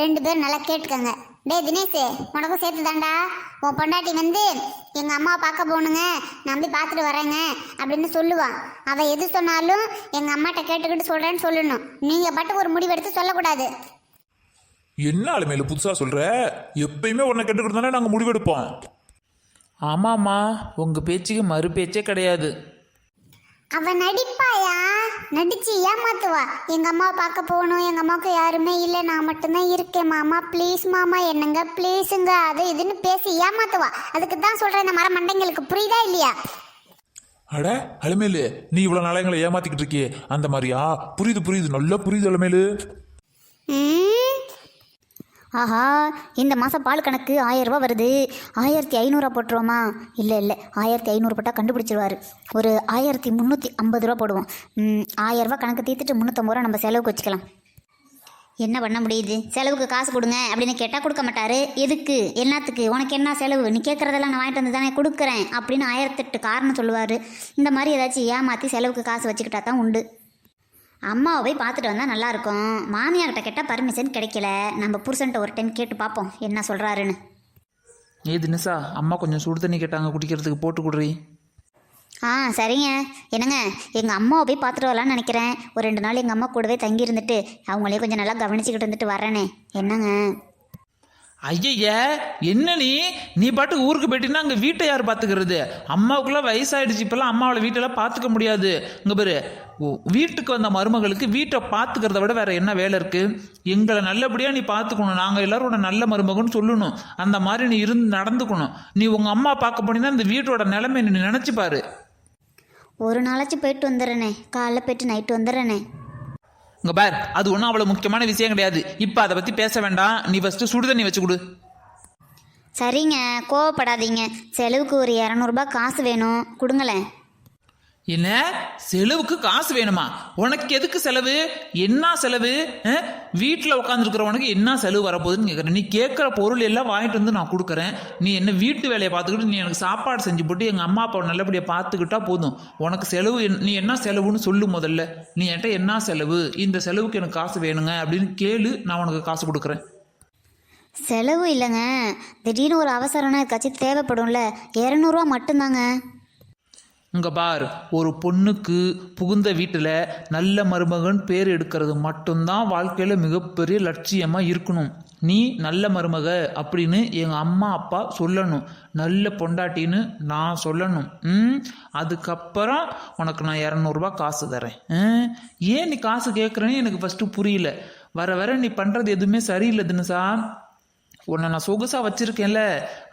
2 பேரும் நல்லா கேட்டுக்கோங்க. டேய் தினேஷ், உனக்கும் சேர்த்து தாண்டா. உன் பொண்டாட்டி வந்து எங்கள் அம்மாவை பார்க்க போகணுங்க, நான் போய் பார்த்துட்டு வரேங்க அப்படின்னு சொல்லுவான். அவள் எது சொன்னாலும் எங்கள் அம்மாட்ட கேட்டுக்கிட்டு சொல்கிறேன்னு சொல்லணும். நீங்கள் பாட்டுக்கு ஒரு முடிவெடுத்து சொல்லக்கூடாது. என்ன அலமேலு புதுசா சொல்ற? எப்பயுமே உன்னை கேட்டுக்கிட்டு தானே நாங்கள் முடிவெடுப்போம். ஆமாம்மா, உங்கள் பேச்சுக்கு மறு பேச்சே கிடையாது. அவன் நடிப்பாயா, நடிச்சு ஏமாத்துவா. எங்கள் அம்மாவை பார்க்க போகணும், எங்கள் அம்மாவுக்கு யாருமே இல்லை, நான் மட்டும்தான் இருக்கேன் மாமா, ப்ளீஸ் மாமா என்னங்க ப்ளீஸுங்க, அது இதுன்னு பேசி ஏமாத்துவா. அதுக்கு தான் சொல்கிறேன், இந்த மர மண்டைங்களுக்கு புரியுதா இல்லையா? அட அலமேலு, நீ இவ்வளோ நாளா எங்களை ஏமாத்திக்கிட்டு இருக்கியே அந்த மாதிரியா? புரியுது புரியுது, நல்லா புரியுது அலமேலு. ஆஹா, இந்த மாதம் பால் கணக்கு 1000 ரூபா வருது. 1500 போட்டுருவோமா? இல்லை 1500 போட்டால் கண்டுபிடிச்சிருவார். ஒரு 1350 ரூபா போடுவோம். 1000 ரூபா கணக்கு தீர்த்துட்டு 350 ரூபா நம்ம செலவுக்கு வச்சுக்கலாம். என்ன பண்ண முடியுது? செலவுக்கு காசு கொடுங்க அப்படின்னு கேட்டால் கொடுக்க மாட்டார். எதுக்கு, என்னத்துக்கு, உனக்கு என்ன செலவு, நீ கேட்குறதெல்லாம் நான் வாங்கிட்டு வந்து தானே கொடுக்குறேன் அப்படின்னு 1008 காரணம் சொல்லுவார். இந்த மாதிரி ஏதாச்சும் ஏமாற்றி செலவுக்கு காசு வச்சுக்கிட்டா தான் உண்டு. அம்மாவை போய் பார்த்துட்டு வந்தால் நல்லாயிருக்கும். மாமியார்கிட்ட கேட்டால் பர்மிஷன் கிடைக்கல. நம்ம புருஷன்ட்ட ஒரு டைம் கேட்டு பார்ப்போம் என்ன சொல்கிறாருன்னு. தினேஷா, அம்மா கொஞ்சம் சுடு தண்ணி கேட்டாங்க, குடிக்கிறதுக்கு போட்டு கொடுறி. சரிங்க. என்னங்க, எங்கள் அம்மாவை போய் பார்த்துட்டு வரலான்னு நினைக்கிறேன். ஒரு 2 நாள் எங்கள் அம்மா கூடவே தங்கி இருந்துட்டு அவங்களே கொஞ்சம் நல்லா கவனிச்சுக்கிட்டு இருந்துட்டு வரேனே. என்னங்க? ஐய, என்ன நீ பாட்டுக்கு ஊருக்கு போயிட்டீங்கன்னா அங்கே வீட்டை யார் பார்த்துக்கிறது? அம்மாவுக்குலாம் வயசாயிடுச்சு, இப்போல்லாம் அம்மாவோட வீட்டெல்லாம் பார்த்துக்க முடியாது. இங்கே பேர், வீட்டுக்கு வந்த மருமகளுக்கு வீட்டை பார்த்துக்கிறத விட வேற என்ன வேலை இருக்குது? எங்களை நல்லபடியாக நீ பார்த்துக்கணும், நாங்கள் எல்லாரோட நல்ல மருமகன்னு சொல்லணும். அந்த மாதிரி நீ நடந்துக்கணும். நீ உங்கள் அம்மா பார்க்க போனீங்கன்னா இந்த வீட்டோட நிலைமை நீ நினச்சி பாரு. ஒரு நாளாச்சு போயிட்டு வந்துடுறேனே, காலைல போயிட்டு நைட்டு வந்துடுறேனே. இங்கே பார், அது ஒன்றும் அவ்வளோ முக்கியமான விஷயம் கிடையாது. இப்போ அதை பற்றி பேச வேண்டாம். நீ ஃபஸ்ட்டு சுடு தண்ணி வச்சு கொடு. சரிங்க, கோவப்படாதீங்க. செலவுக்கு ஒரு 200 ரூபாய் காசு வேணும், கொடுங்களேன். என்ன செலவுக்கு காசு வேணுமா? உனக்கு எதுக்கு செலவு? என்ன செலவு? வீட்டில் உட்காந்துருக்கிறவனுக்கு என்ன செலவு வரப்போகுதுன்னு கேட்குறேன். நீ கேட்குற பொருள் எல்லாம் வாங்கிட்டு வந்து நான் கொடுக்குறேன். நீ என்ன வீட்டு வேலையை பார்த்துக்கிட்டு நீ எனக்கு சாப்பாடு செஞ்சு போட்டு எங்கள் அம்மா அப்பாவை நல்லபடியாக பார்த்துக்கிட்டா போதும். உனக்கு செலவு நீ என்ன செலவுன்னு சொல்லு முதல்ல. நீ என்கிட்ட என்ன செலவு, இந்த செலவுக்கு எனக்கு காசு வேணுங்க அப்படின்னு கேளு, நான் உனக்கு காசு கொடுக்குறேன். செலவு இல்லைங்க, திடீர்னு ஒரு அவசரம்னா ஏதாச்சும் தேவைப்படும்ல. 200 ரூபா மட்டும்தாங்க. இங்கே பார், ஒரு பொண்ணுக்கு புகுந்த வீட்டில் நல்ல மருமகன் பேர் எடுக்கிறது மட்டும்தான் வாழ்க்கையில் மிகப்பெரிய லட்சியமாக இருக்கணும். நீ நல்ல மருமக அப்படின்னு எங்கள் அம்மா அப்பா சொல்லணும், நல்ல பொண்டாட்டின்னு நான் சொல்லணும். அதுக்கப்புறம் உனக்கு நான் 200 ரூபா காசு தரேன். ஏன் நீ காசு கேட்குறேன்னு எனக்கு ஃபஸ்ட்டு புரியல. வர வர நீ பண்ணுறது எதுவுமே சரியில்லை தினசா. உன்னை நான் சொகுசாக வச்சுருக்கேன்ல,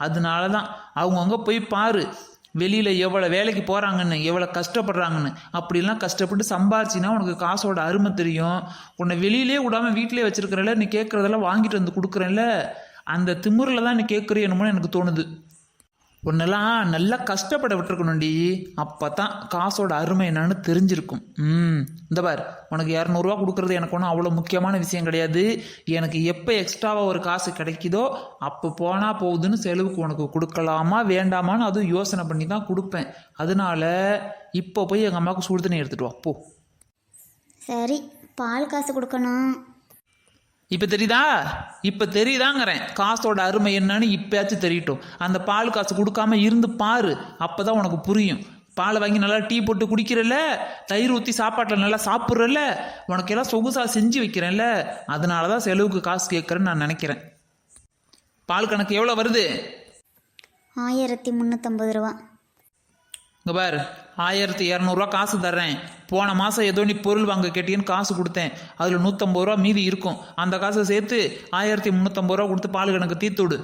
அதனால தான். அவங்கவுங்க போய் பாரு, வெளியில் எவ்வளோ வேலைக்கு போகிறாங்கன்னு, எவ்வளோ கஷ்டப்படுறாங்கன்னு. அப்படிலாம் கஷ்டப்பட்டு சம்பாரிச்சின்னா உனக்கு காசோட அருமை தெரியும். உன்னை வெளியிலே விடாமல் வீட்டிலே வச்சுருக்கிறல, நீ கேட்குறதெல்லாம் வாங்கிட்டு வந்து கொடுக்குறேன்ல, அந்த திமிரில் தான் நீ கேட்குறிய என்னமோன்னு எனக்கு தோணுது. உன்னெல்லாம் நல்லா கஷ்டப்பட விட்டுருக்கணும்டி, அப்போ தான் காசோட அருமை என்னன்னு தெரிஞ்சிருக்கும். இந்த பார், உனக்கு 200 ரூபா கொடுக்குறது எனக்கு ஒன்றும் அவ்வளோ முக்கியமான விஷயம் கிடையாது. எனக்கு எப்போ எக்ஸ்ட்ராவாக ஒரு காசு கிடைக்குதோ அப்போ போனால் போகுதுன்னு செலவுக்கு உனக்கு கொடுக்கலாமா வேண்டாமான்னு அதுவும் யோசனை பண்ணி தான் கொடுப்பேன். அதனால இப்போ போய் எங்கள் அம்மாவுக்கு சுடு தண்ணி எடுத்துகிட்டு வா போ. சரி, பால் காசு கொடுக்கணும். இப்போ தெரியுதா? இப்போ தெரியுதாங்கிறேன். காசோட அருமை என்னன்னு இப்போயாச்சும் தெரியட்டும். அந்த பால் காசு கொடுக்காம இருந்து பாரு, அப்போ தான் உனக்கு புரியும். பாலை வாங்கி நல்லா டீ போட்டு குடிக்கிறல்ல, தயிர் ஊற்றி சாப்பாட்டில் நல்லா சாப்பிட்றல்ல, உனக்கு எல்லாம் சொகுசாக செஞ்சு வைக்கிறேன்ல, அதனால தான் செலவுக்கு காசு கேட்குறேன்னு நான் நினைக்கிறேன். பால் கணக்கு எவ்வளோ வருது? 1350 ரூபா. இங்கே பார், 1200 ரூபா காசு தர்றேன். போன மாதம் ஏதோ நீ பொருள் வாங்க கேட்டீங்கன்னு காசு கொடுத்தேன், அதில் 150 ரூபா மீதி இருக்கும். அந்த காசை சேர்த்து 1350 ரூபா கொடுத்து பால் கணக்கு தீர்த்து விடு.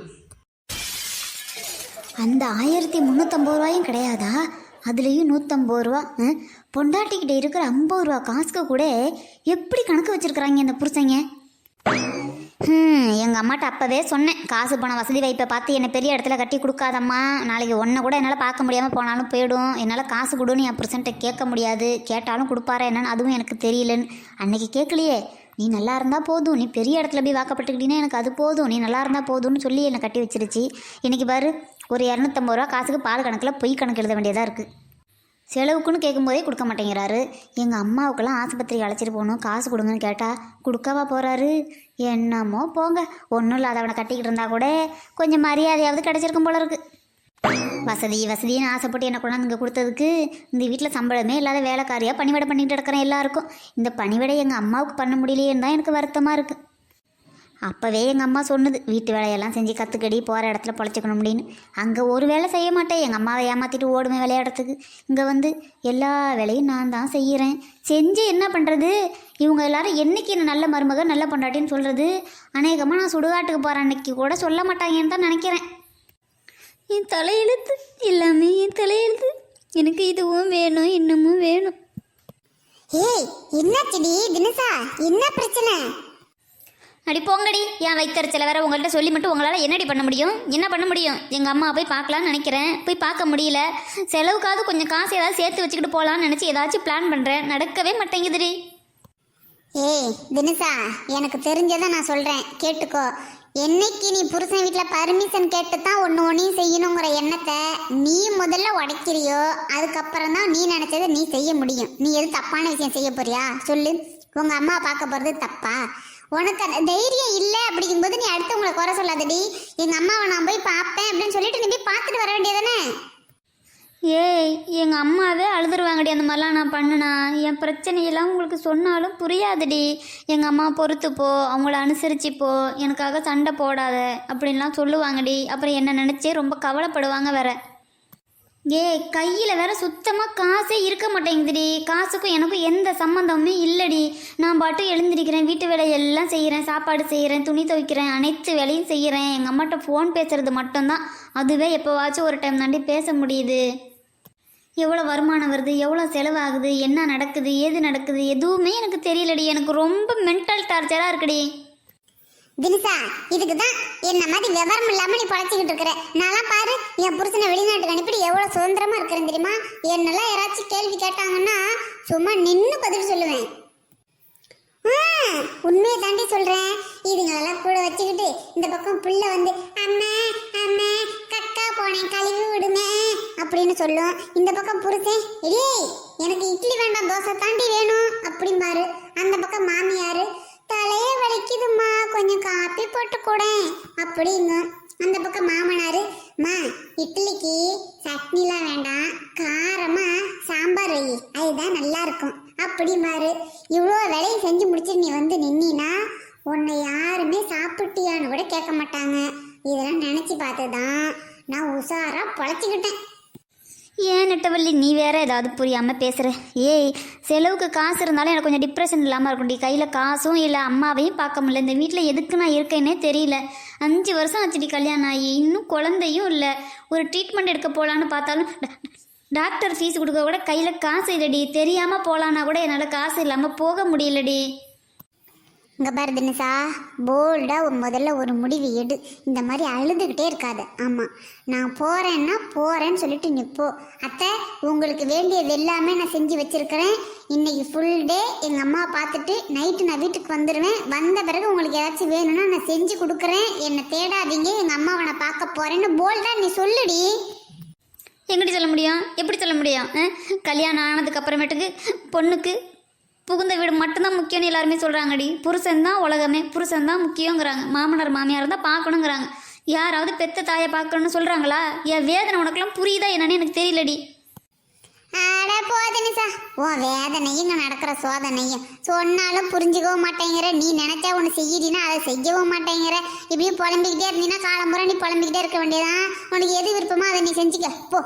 அந்த 1350 ரூபாயும் கிடையாதா? அதுலேயும் 150 ரூபா. பொண்டாட்டிக்கிட்ட இருக்கிற 50 ரூபா காசுக்கு கூட எப்படி கணக்கு வச்சுருக்குறாங்க இந்த புருஷங்க. எங்கள் அம்மாட்ட அப்போவே சொன்னேன், காசு பணம் வசதி வாய்ப்பை பார்த்து என்னை பெரிய இடத்துல கட்டி கொடுக்காதம்மா, நாளைக்கு ஒன்றை கூட என்னால் பார்க்க முடியாமல் போனாலும் போயிடும், என்னால் காசு கொடுன்னு என் புருஷன்ட்ட கேட்க முடியாது, கேட்டாலும் கொடுப்பாரா என்னன்னு அதுவும் எனக்கு தெரியலன்னு. அன்னைக்கு கேட்கலையே, நீ நல்லா இருந்தால் போதும், நீ பெரிய இடத்துல போய் வாக்கப்பட்டுக்கிட்டீங்கன்னா எனக்கு அது போதும், நீ நல்லா இருந்தால் போதும்னு சொல்லி என்னை கட்டி வச்சிருச்சு. இன்றைக்கி பாரு, ஒரு 250 ரூபா காசுக்கு பால் கணக்கில் பொய் கணக்கு எழுத வேண்டியதாக இருக்குது. செலவுக்குன்னு கேட்கும்போதே கொடுக்க மாட்டேங்கிறாரு. எங்கள் அம்மாவுக்கெல்லாம் ஆஸ்பத்திரிக்கு அழைச்சிட்டு போகணும், காசு கொடுங்கன்னு கேட்டால் கொடுக்கவா போகிறாரு? என்னமோ போங்க. ஒன்றும் இல்லாதவனை கட்டிக்கிட்டு இருந்தா கூட கொஞ்சம் மரியாதையாவது கிடச்சிருக்கும் போல இருக்கு. வசதின்னு ஆசைப்பட்டு என்ன கொண்டாந்து இங்கே கொடுத்ததுக்கு இந்த வீட்டில் சம்பளமே இல்லாத வேலைக்காரியாக பணிவிடை பண்ணிட்டு இருக்கிறேன் எல்லாருக்கும். இந்த பணிவிடை எங்கள் அம்மாவுக்கு பண்ண முடியலையேன்னு தான் எனக்கு வருத்தமாக இருக்குது. அப்போவே எங்கள் அம்மா சொன்னது, வீட்டு வேலையெல்லாம் செஞ்சு கற்றுக்கடி, போகிற இடத்துல பொழைச்சிக்கணும் அப்படின்னு. அங்கே ஒரு வேலை செய்ய மாட்டேன், எங்கள் அம்மாவை ஏமாற்றிட்டு ஓடுவேன் விளையாடுறதுக்கு. இங்கே வந்து எல்லா வேலையும் நான் தான் செய்கிறேன். செஞ்சு என்ன பண்ணுறது? இவங்க எல்லாரும் என்னைக்கு என்ன நல்ல மருமக நல்ல பொண்டாட்டின்னு சொல்கிறது? அநேகமாக நான் சுடுகாட்டுக்கு போகிற அன்னைக்கு கூட சொல்ல மாட்டாங்கன்னு தான் நினைக்கிறேன். என் தலையெழுத்து எல்லாமே என் தலையெழுத்து. எனக்கு இதுவும் வேணும், இன்னமும் வேணும். ஏய் என்னாச்சுடி தினசா, என்ன பிரச்சனை? அடி போங்கடி, என் வைத்தறிச்சல வேற உங்கள்கிட்ட சொல்லி மட்டும் உங்களால் என்னடி பண்ண முடியும்? என்ன பண்ண முடியும்? எங்கள் அம்மா போய் பார்க்கலான்னு நினைக்கிறேன், போய் பார்க்க முடியல. செலவுக்காவது கொஞ்சம் காசு ஏதாவது சேர்த்து வச்சுக்கிட்டு போகலான்னு நினச்சி ஏதாச்சும் பிளான் பண்ணுறேன், நடக்கவே மாட்டேங்குதுடி. ஏய் தினசா, எனக்கு தெரிஞ்சதை நான் சொல்கிறேன் கேட்டுக்கோ. என்னைக்கு நீ புருஷன் வீட்டில் பர்மிஷன் கேட்டு தான் ஒன்றையும் செய்யணுங்கிற எண்ணத்தை நீ முதல்ல உடைக்கிறியோ, அதுக்கப்புறம் தான் நீ நினச்சதை நீ செய்ய முடியும். நீ எது தப்பான விஷயம் செய்ய போறியா சொல்லு? உங்கள் அம்மா பார்க்க போகிறது தப்பா? உனக்கு அந்த தைரியம் இல்லை அப்படிங்கும்போது நீ அடுத்தவங்களை குறை சொல்லாதடி. எங்கள் அம்மாவை நான் போய் பார்ப்பேன் அப்படின்னு சொல்லிட்டு நீ போய் பார்த்துட்டு வர வேண்டியதானே? ஏய், எங்கள் அம்மாவே அழுதுருவாங்கடி அந்த மாதிரிலாம் நான் பண்ணுனா. என் பிரச்சனையெல்லாம் உங்களுக்கு சொன்னாலும் புரியாதுடி. எங்கள் அம்மா பொறுத்துப்போ, அவங்கள அனுசரிச்சுப்போ, எனக்காக சண்டை போடாத அப்படின்லாம் சொல்லுவாங்கடி. அப்புறம் என்ன நினச்சே ரொம்ப கவலைப்படுவாங்க வேற. கையில் வேற சுத்தமாக காசே இருக்க மாட்டேங்குதுடி. காசுக்கும் எனக்கும் எந்த சம்மந்தமுமே இல்லடி. நான் பாட்டு எழுந்திருக்கிறேன், வீட்டு வேலையெல்லாம் செய்கிறேன், சாப்பாடு செய்கிறேன், துணி துவைக்கிறேன், அனைத்து வேலையும் செய்கிறேன். எங்கள் அம்மாட்ட ஃபோன் பேசுறது மட்டும்தான். அதுவே எப்போவாச்சும் ஒரு டைம் தாண்டி பேச முடியுது. எவ்வளோ வருமானம் வருது, எவ்வளோ செலவாகுது, என்ன நடக்குது, ஏது நடக்குது, எதுவுமே எனக்கு தெரியலடி. எனக்கு ரொம்ப மென்டல் டார்ச்சராக இருக்குடி. தினிசா, இதுக்கு தான் என்ன மாதிரி விவரம் இல்லாமல் நீ பழச்சிக்கிட்டு இருக்கிற. நான்லாம் பாரு, என் புருஷனை வெளிநாட்டுக்கு அனுப்பிட்டு எவ்வளோ சுதந்திரமா இருக்கிறேன் தெரியுமா? என்னெல்லாம் யாராச்சும் கேள்வி கேட்டாங்கன்னா சும்மா நின்று பதில் சொல்லுவேன். உண்மையை தாண்டி சொல்கிறேன். இதுங்களெல்லாம் கூட வச்சுக்கிட்டு இந்த பக்கம் புள்ள வந்து அம்மா அம்மா கக்கா போனேன் கழுவி விடுமே அப்படின்னு சொல்லும். இந்த பக்கம் புருஷன் ஏய் எனக்கு இட்லி வேண்டாம் தோசை தாண்டி வேணும் அப்படிம்பாரு. அந்த பக்கம் மாமியார் தலையே வலிக்குதுமா கொஞ்சம் காப்பி போட்டு கூட அப்படிங்க. அந்த பக்கம் மாமனார் மா இட்லிக்கு சட்னிலாம் வேண்டாம், காரமா சாம்பார் வை, அதுதான் நல்லா இருக்கும் அப்படிம்பாரு. இவ்வளோ வேலையை செஞ்சு முடிச்சுட்டு நீ வந்து நின்னா உன்னை யாருமே சாப்பிட்டியான்னு கூட கேட்க மாட்டாங்க. இதெல்லாம் நினச்சி பார்த்து தான் நான் உஷாராக பொழைச்சிக்கிட்டேன். ஏன் நெட்டவள்ளி, நீ வேற ஏதாவது புரியாமல் பேசுகிற? ஏய், செலவுக்கு காசு இருந்தாலும் எனக்கு கொஞ்சம் டிப்ரெஷன் இல்லாமல் இருக்கும்டி. கையில் காசும் இல்லை, அம்மாவையும் பார்க்க முடியல. இந்த வீட்டில் எதுக்கு நான் இருக்கேன்னே தெரியல. 5 வருஷம் ஆச்சுடி கல்யாணம் ஆகி, இன்னும் குழந்தையும் இல்லை. ஒரு ட்ரீட்மெண்ட் எடுக்க போகலான்னு பார்த்தாலும் டாக்டர் ஃபீஸ் கொடுக்க கூட கையில் காசு இல்லடி. தெரியாமல் போகலான்னா கூட என்னால் காசு இல்லாமல் போக முடியலடி. இங்கே பாரு தினசா, போல்டாக முதல்ல ஒரு முடிவு எடு. இந்த மாதிரி அழுதுகிட்டே இருக்காது. ஆமாம், நான் போகிறேன்னா போகிறேன்னு சொல்லிட்டு நிற்போ. அத்தை, உங்களுக்கு வேண்டியது எல்லாமே நான் செஞ்சு வச்சுருக்கிறேன். இன்றைக்கி ஃபுல் டே எங்கள் அம்மா பார்த்துட்டு நைட்டு நான் வீட்டுக்கு வந்துடுவேன். வந்த பிறகு உங்களுக்கு ஏதாச்சும் வேணும்னா நான் செஞ்சு கொடுக்குறேன். என்னை தேடாதீங்க, எங்கள் அம்மாவை நான் பார்க்க போகிறேன்னு போல்டாக நீ சொல்லுடி. எங்கிட்ட சொல்ல முடியும்? எப்படி சொல்ல முடியும்? கல்யாணம் ஆனதுக்கு அப்புறமேட்டுக்கு பொண்ணுக்கு புகுந்த வீடு மட்டும்தான் முக்கியம்னு எல்லாருமே சொல்கிறாங்கடி. புருஷன் தான் உலகமே, புருஷன் தான் முக்கியங்கிறாங்க. மாமனார் மாமியார் தான் பார்க்கணுங்கிறாங்க. யாராவது பெத்த தாயை பார்க்கணுன்னு சொல்கிறாங்களா? என் வேதனை உனக்கெல்லாம் புரியுதா என்னன்னு எனக்கு தெரியலடி. ஆடா போதினிசா, உன் வேதனையும் இங்கே நடக்கிற சோதனையும் சொன்னாலும் புரிஞ்சுக்கவும் மாட்டேங்கிற. நீ நினச்சா ஒன்று செய்யிடினா அதை செய்யவும் மாட்டேங்கிற. இப்படியும் புலம்பிக்கிட்டே இருந்தீங்கன்னா காலம்புற நீ புலம்பிக்கிட்டே இருக்க வேண்டியதான். உனக்கு எது விருப்பமோ அதை நீ செஞ்சுக்க போ.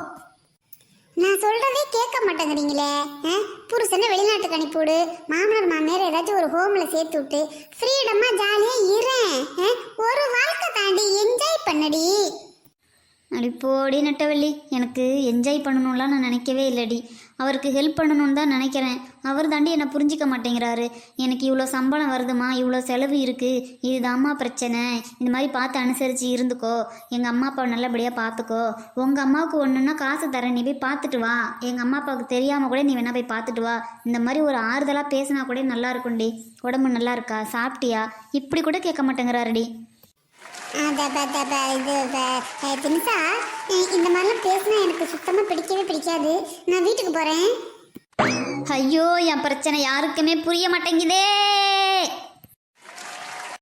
நான் சொல்கிறதே கேட்க மாட்டேங்கிறீங்களே. புருஷனை வெளிநாட்டுக்கு அனுப்பிவிடு, மாமனார் மாமியார் ஏதாச்சும் ஒரு ஹோமில் சேர்த்து விட்டு ஃப்ரீடமாக ஜாலியாக இருறேன். ஒரு வாழ்க்கை தாண்டி என்ஜாய் பண்ணடி. அப்படி போடி நெட்டவள்ளி, எனக்கு என்ஜாய் பண்ணணும்லாம் நான் நினைக்கவே இல்லடி. அவருக்கு ஹெல்ப் பண்ணணும்னு தான் நினைக்கிறேன். அவர் தாண்டி என்னை புரிஞ்சிக்க மாட்டேங்கிறாரு. எனக்கு இவ்வளோ சம்பளம் வருதுமா, இவ்வளோ செலவு இருக்குது, இதுதாம்மா பிரச்சனை. இந்த மாதிரி பார்த்து அனுசரித்து இருந்துக்கோ, எங்கள் அம்மா அப்பாவை நல்லபடியாக பார்த்துக்கோ. உங்கள் அம்மாவுக்கு ஒன்றுன்னா காசு தரேன், நீ போய் பார்த்துட்டு வா. எங்கள் அம்மா அப்பாவுக்கு தெரியாமல் கூட நீ வேணா போய் பார்த்துட்டு வா. இந்த மாதிரி ஒரு ஆறுதலாக பேசினா கூட நல்லா இருக்கும்டி. உடம்பு நல்லா இருக்கா, சாப்பிட்டியா, இப்படி கூட கேட்க மாட்டேங்கிறாருடி. இது தினிசா, இந்த மாதிரிலாம் பேசினா எனக்கு சுத்தமாக பிடிக்கவே பிடிக்காது. பிடிக்காது. நான் வீட்டுக்கு போறேன். ஐயோ என் பிரச்சனை யாருக்குமே புரிய மாட்டேங்குதே.